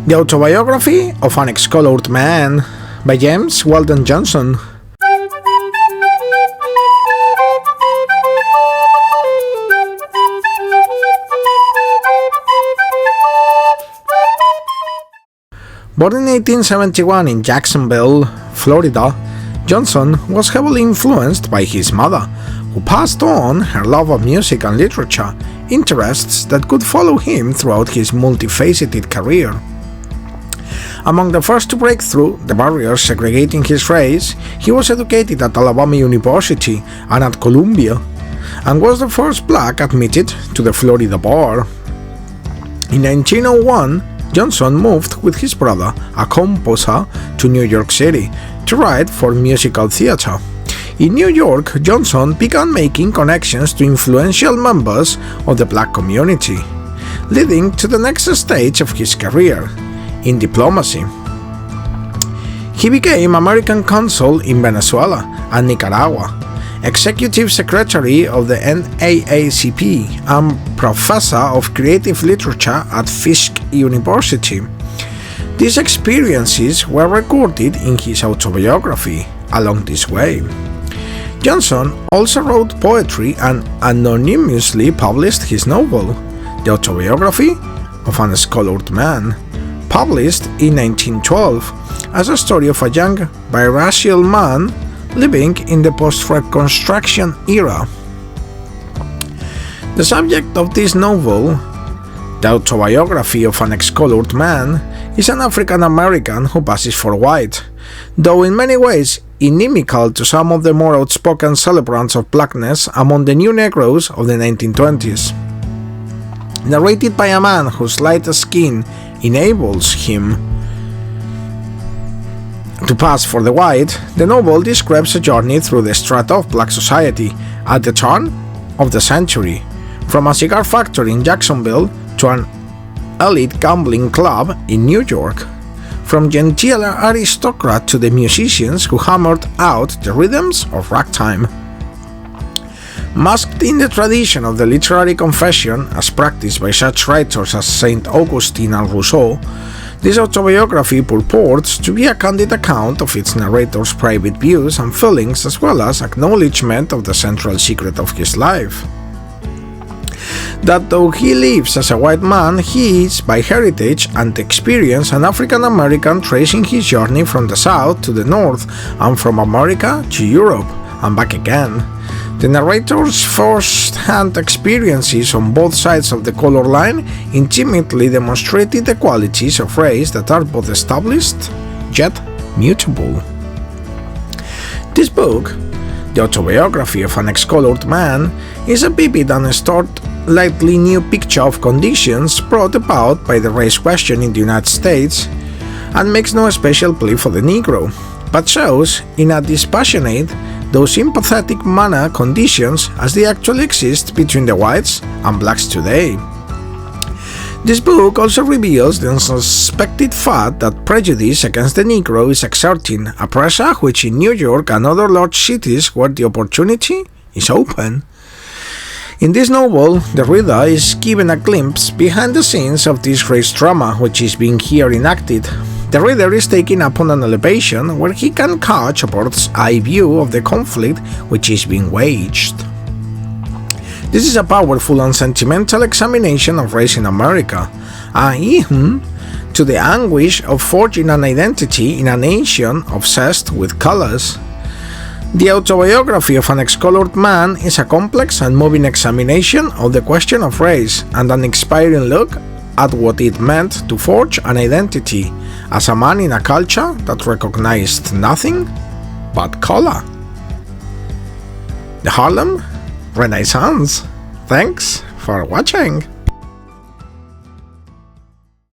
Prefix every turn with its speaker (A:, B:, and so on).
A: The Autobiography of an Ex-Colored Man by James Weldon Johnson. Born in 1871 in Jacksonville, Florida, Johnson was heavily influenced by his mother, who passed on her love of music and literature, interests that could follow him throughout his multifaceted career. Among the first to break through the barriers segregating his race, he was educated at Alabama University and at Columbia, and was the first black admitted to the Florida bar. In 1901, Johnson moved with his brother, a composer, to New York City to write for musical theater. In New York, Johnson began making connections to influential members of the black community, leading to the next stage of his career, in diplomacy. He became American consul in Venezuela and Nicaragua, executive secretary of the NAACP, and professor of creative literature at Fisk University. These experiences were recorded in his autobiography along this way. Johnson also wrote poetry and anonymously published his novel, The Autobiography of an Ex-Colored Man, published in 1912 as a story of a young biracial man living in the post-Reconstruction era. The subject of this novel, The Autobiography of an Ex-Colored Man, is an African American who passes for white, though in many ways inimical to some of the more outspoken celebrants of blackness among the new Negroes of the 1920s. Narrated by a man whose light skin enables him to pass for the white, the novel describes a journey through the strata of black society at the turn of the century, from a cigar factory in Jacksonville to an elite gambling club in New York, from genteel aristocrat to the musicians who hammered out the rhythms of ragtime. Masked in the tradition of the literary confession as practiced by such writers as St. Augustine and Rousseau, this autobiography purports to be a candid account of its narrator's private views and feelings, as well as acknowledgement of the central secret of his life. That though he lives as a white man, he is, by heritage and experience, an African American tracing his journey from the South to the North and from America to Europe and back again. The narrator's first-hand experiences on both sides of the color line intimately demonstrated the qualities of race that are both established yet mutable. This book, The Autobiography of an Ex-Colored Man, is a vivid and startlingly new picture of conditions brought about by the race question in the United States, and makes no special plea for the Negro, but shows in a dispassionate, though sympathetic manner, conditions as they actually exist between the whites and blacks today. This book also reveals the unsuspected fact that prejudice against the Negro is exerting a pressure which in New York and other large cities where the opportunity is open. In this novel, the reader is given a glimpse behind the scenes of this race drama which is being here enacted. The reader is taken up on an elevation where he can catch a bird's eye view of the conflict which is being waged. This is a powerful and sentimental examination of race in America, even to the anguish of forging an identity in a nation obsessed with colors. The Autobiography of an Ex-Colored Man is a complex and moving examination of the question of race and an inspiring look at what it meant to forge an identity as a man in a culture that recognized nothing but color. The Harlem Renaissance. Thanks for watching.